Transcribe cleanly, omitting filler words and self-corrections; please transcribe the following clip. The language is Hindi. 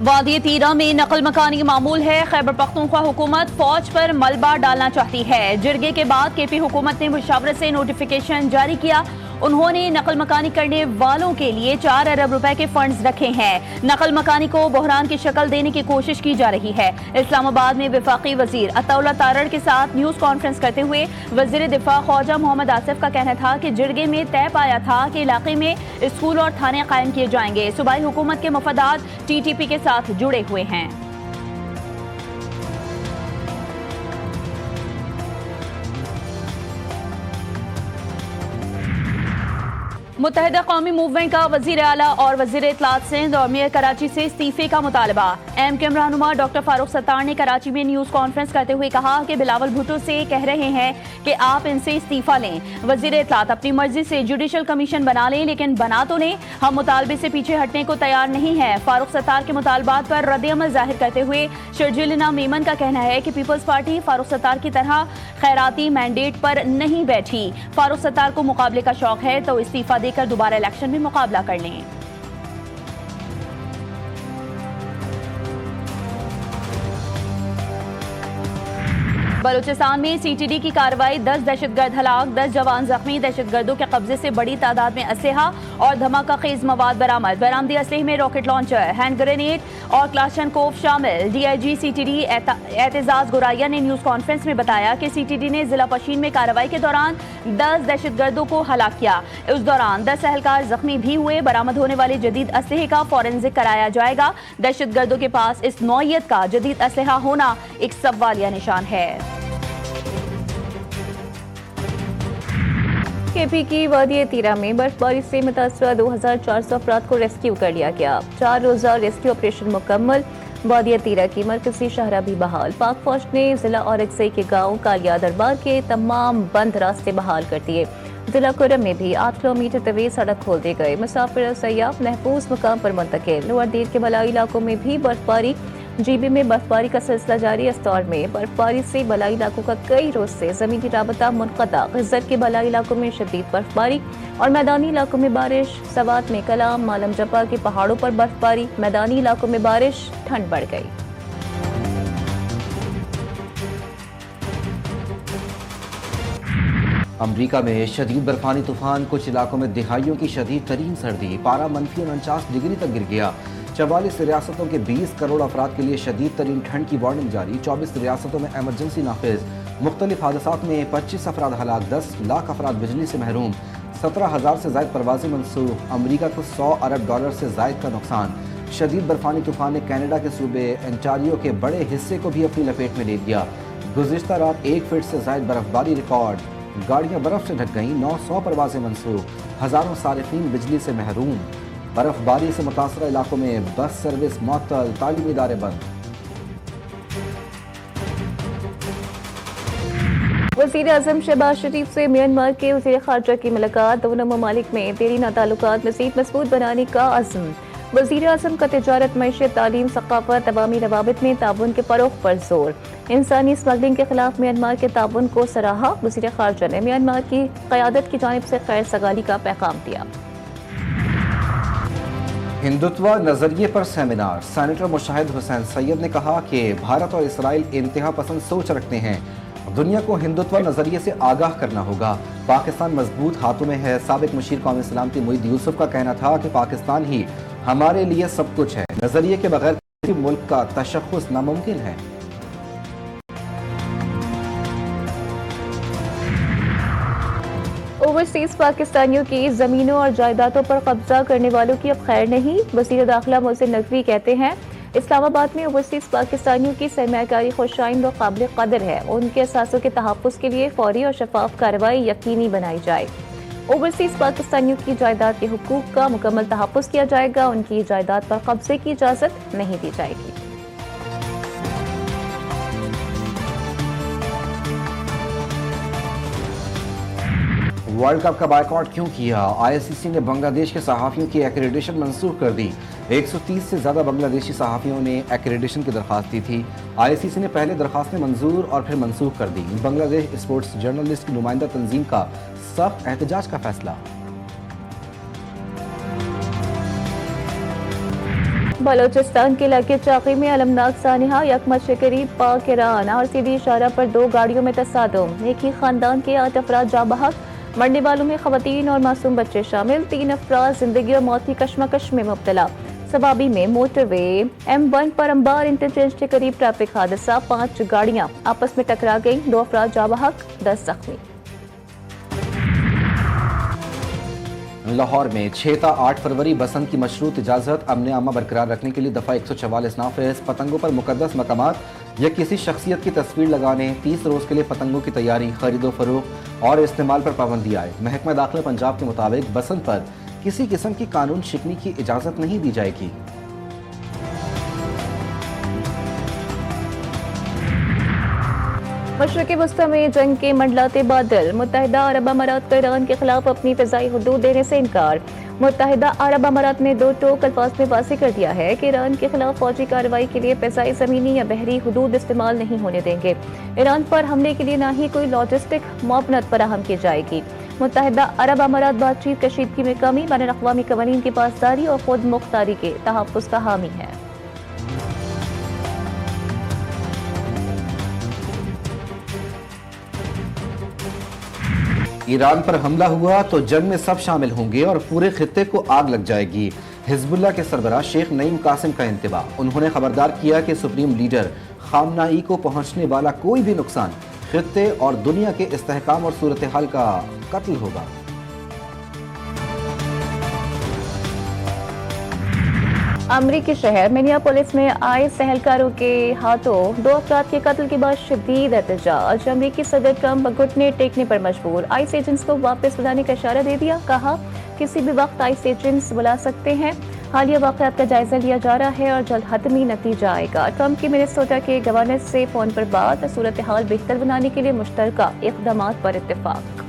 वादी तीरा में नकल मकानी मामूल है। खैबर पख्तूनख्वा हुकूमत फौज पर मलबा डालना चाहती है। जिरगे के बाद केपी हुकूमत ने मुशावरत से नोटिफिकेशन जारी किया। उन्होंने नकल मकानी करने वालों के लिए 4 अरब रुपए के फंड्स रखे हैं। नकल मकानी को बहरान की शक्ल देने की कोशिश की जा रही है। इस्लामाबाद में वफाकी वजीर अताउल्लाह तारड़ के साथ न्यूज कॉन्फ्रेंस करते हुए वजीर दिफा ख्वाजा मोहम्मद आसिफ का कहना था कि जिरगे में तय पाया था कि इलाके में स्कूल और थाने कायम किए जाएंगे। सूबाई हुकूमत के मफादात TTP के साथ जुड़े हुए हैं। मुत्तहिदा कौमी मूवमेंट का वजीर आला और वजीर इत्तलात सिंध और मेयर कराची से इस्तीफे का मुतालबा। MKM रहनुमा डॉक्टर फारूक सत्तार ने कराची में न्यूज कॉन्फ्रेंस करते हुए कहा कि बिलावल भुट्टो से कह रहे हैं कि आप इनसे इस्तीफा लें। वजीर इत्तलात अपनी मर्जी से जुडिशल कमीशन बना लें, लेकिन बना तो लें, हम मुतालबे से पीछे हटने को तैयार नहीं है। फारूक सत्तार के मुतालबात पर रद्द-ए-अमल जाहिर करते हुए शर्जिलिना मेमन का कहना है कि पीपल्स पार्टी फारूक सत्तार की तरह खैराती मैंडेट पर नहीं बैठी। फारूक सत्तार को मुकाबले का शौक है तो इस्तीफा देकर दोबारा इलेक्शन में मुकाबला कर लें। बलूचिस्तान में CTD की कार्रवाई, 10 दहशतगर्द हलाक, 10 जवान जख्मी। दहशतगर्दों के कब्जे से बड़ी तादाद में असलहा और धमाका खेज मवाद बरामद। बरामदी असलहे में रॉकेट लॉन्चर, हैंड ग्रेनेड और क्लाशनकोव शामिल। DIG CTD एतजाज गुराइया ने न्यूज कॉन्फ्रेंस में बताया कि CTD ने जिला पशीन में कार्रवाई के दौरान 10 दहशतगर्दों को हलाक किया। उस दौरान 10 एहलकार जख्मी भी हुए। बरामद होने वाले जदीद असलहे का फॉरेंसिक कराया जाएगा। दहशतगर्दों के पास इस नौइयत का जदीद असलहा होना एक सवालिया निशान है। KP की वादी तीरा में बर्फबारी से मुतासरा 2400 अफराद को रेस्क्यू कर लिया गया। 4 रोजा रेस्क्यू ऑपरेशन मुकम्मल। वादी तीरा की मरकजी शहरा भी बहाल। पाक फौज ने जिला औरकजई के गांव कालिया दरबार के तमाम बंद रास्ते बहाल कर दिए। जिला कुरम में भी 8 किलोमीटर तवील सड़क खोल दी गई। मुसाफिर और सयाह महफूज मकाम पर मुंतकिल। लोअर दीर के मलाई इलाकों में भी बर्फबारी। GB में बर्फबारी का सिलसिला जारी। अस्तार में बर्फबारी से बलाई इलाकों का कई रोज से जमीनी राबता मुनक़ता। ग़िज़्ज़त के बलाई इलाकों में शदीद बर्फबारी और मैदानी इलाकों में बारिश। सवात में कलाम मालम जपा के पहाड़ों पर बर्फबारी। मैदानी इलाकों में बारिश। ठंड बढ़ गई। अमरीका में शदीद बर्फानी तूफान, कुछ इलाकों में दिहाइयों की शदीद तरीन सर्दी। पारा -49 डिग्री तक गिर गया। 44 रियासतों के 20 करोड़ अफराद के लिए शदीद तरीन ठंड की वार्निंग जारी। 24 रियासतों में एमरजेंसी नाफिज। मुख्तलिफ हादसात में 25 अफराद हलाक, 10 लाख अफराद बिजली से महरूम। 17,000 से ज़ायद परवाजें मनसूख। अमरीका को $100 अरब से ज़ायद का नुकसान। शदीद बर्फानी तूफान ने कनाडा के सूबे ओंटारियो के बड़े हिस्से को भी अपनी लपेट में ले लिया। गुज़िश्ता रात 1 फीट से ज़ायद बर्फबारी रिकॉर्ड। गाड़ियाँ बर्फ से ढक गईं। 900 परवाजें मनसूख। हज़ारों सारिफीन बिजली से महरूम। बर्फबारी से मुतासरा इलाकों में बस सर्विस मअतल, तालीमी इदारे बंद। वज़ीर आज़म शहबाज शरीफ से म्यांमार के वज़ीर ख़ारजा की मुलाकात। दोनों ममालिक में देरीना ताल्लुकात मज़ीद मजबूत बनाने का अज़्म। वज़ीर आज़म का तिजारत, मईशत, तालीम, सक़ाफ़त, अवामी रवाबित में ताउन के फ़रोग़ पर जोर। इंसानी स्मगलिंग के खिलाफ म्यांमार के ताउन को सराहा। वज़ीर ख़ारजा ने म्यांमार की क़यादत की जानिब से खैर सगाली का पैगाम दिया। हिंदुत्व नजरिए पर सेमिनार। सेनेटर मुशाहिद हुसैन सैयद ने कहा कि भारत और इसराइल इंतहा पसंद सोच रखते हैं। दुनिया को हिंदुत्व नजरिए से आगाह करना होगा। पाकिस्तान मजबूत हाथों में है। साबिक मुशीर कौमी सलामती मुईद यूसुफ का कहना था कि पाकिस्तान ही हमारे लिए सब कुछ है। नजरिए के बगैर किसी मुल्क का तशख़्ख़ुस नामुमकिन है। ओवरसीज पाकिस्तानियों की ज़मीनों और जायदादों पर कब्जा करने वालों की अब खैर नहीं। वज़ीर दाखिला मोहसिन नकवी कहते हैं इस्लामाबाद में ओवरसीज पाकिस्तानियों की सरमायाकारी खुशाइंद और काबिल कदर है। उनके असासों के तहफ़्फ़ुज़ के लिए फौरी और शफाफ कार्रवाई यकीनी बनाई जाए। ओवरसीज पाकिस्तानियों की जायदाद के हुकूक का मुकम्मल तहफ़्फ़ुज़ किया जाएगा। उनकी जायदाद पर कब्जे की इजाज़त नहीं दी जाएगी। वर्ल्ड कप का बायकॉट क्यों किया? ICC ने बांग्लादेश के सहाफ़ियों की एक्रेडिटेशन मंसूख कर दी। 130 से ज़्यादा बांग्लादेशी सहाफ़ियों ने एक्रेडिटेशन की दरख्वास्त दी थी। ICC ने पहले दरख्वास्तें मंजूर और फिर मंसूख कर दी। बांग्लादेश स्पोर्ट्स जर्नलिस्ट की नुमाइंदा तंजीम का सख्त एहतजाज का फैसला। बलोचिस्तान के इलाके चाकी में अलमनाक सानिहा यकमत के करीब पाक ईरान और सीधी इशारा पर 2 गाड़ियों में तसादुम। एक ही खानदान के 8 अफराद जाँ बहक, मरने वालों में खवातीन और मासूम बच्चे शामिल। 3 अफराद जिंदगी और मौत की कशमकश में मुब्तला। सवाबी में मोटरवे M1 पर अंबार इंटरचेंज के करीब ट्रैफिक हादसा, 5 गाड़ियां आपस में टकरा गई, 2 अफराद जाँ बहक, 10 जख्मी। लाहौर में 6 ता 8 फरवरी बसंत की मशरूत इजाज़त अमन आमा बरकरार रखने के लिए दफ़ा 144 नाफिज। पतंगों पर मुकद्दस मकामात या किसी शख्सियत की तस्वीर लगाने, 30 रोज़ के लिए पतंगों की तैयारी, खरीदो फरोख्त और इस्तेमाल पर पाबंदी आए। महकमा दाखिला पंजाब के मुताबिक बसंत पर किसी किस्म की कानून शिकनी की इजाज़त नहीं दी जाएगी। मशरक़ी वस्ती में जंग के मंडलाते बादल। मुत्तहिदा अरब अमारात का ईरान के खिलाफ अपनी फ़िज़ाई हुदूद देने से इनकार। मुत्तहिदा अरब अमारात ने 2 टोक अल्फाज में वाज़ेह कर दिया है कि ईरान के खिलाफ फौजी कार्रवाई के लिए फ़िज़ाई, ज़मीनी या बहरी हुदूद इस्तेमाल नहीं होने देंगे। ईरान पर हमले के लिए न ही कोई लॉजिस्टिक मुआवनत फराहम की जाएगी। मुत्तहिदा अरब अमारात बातचीत, कशीदगी में कमी, बैनुल अक़वामी क़वानीन की पासदारी और खुद मुख्तारी के तहफ़्फ़ुज़ का हामी है। ईरान पर हमला हुआ तो जंग में सब शामिल होंगे और पूरे खित्ते को आग लग जाएगी। हिजबुल्लाह के सरबराह शेख नईम कासिम का इंतबाह। उन्होंने खबरदार किया कि सुप्रीम लीडर खामनाई को पहुंचने वाला कोई भी नुकसान खित्ते और दुनिया के इस्तेहकाम और सूरत हाल का कत्ल होगा। अमरीकी शहर मिनियापोलिस में आए सहलकारों के हाथों 2 अफराद के कत्ल के बाद शदीद एहतजाज। अमरीकी सदर ट्रंप घुटने टेकने पर मजबूर। आइस एजेंट्स को वापस बुलाने का इशारा दे दिया। कहा किसी भी वक्त आइस एजेंट्स बुला सकते हैं। हालिया वाक़यात का जायजा लिया जा रहा है और जल्द हतमी नतीजा आएगा। ट्रंप की मिनेसोटा के गवर्नर से फोन पर बात। सूरत हाल बेहतर बनाने के लिए मुश्तरका इक़दामात पर इत्तेफाक।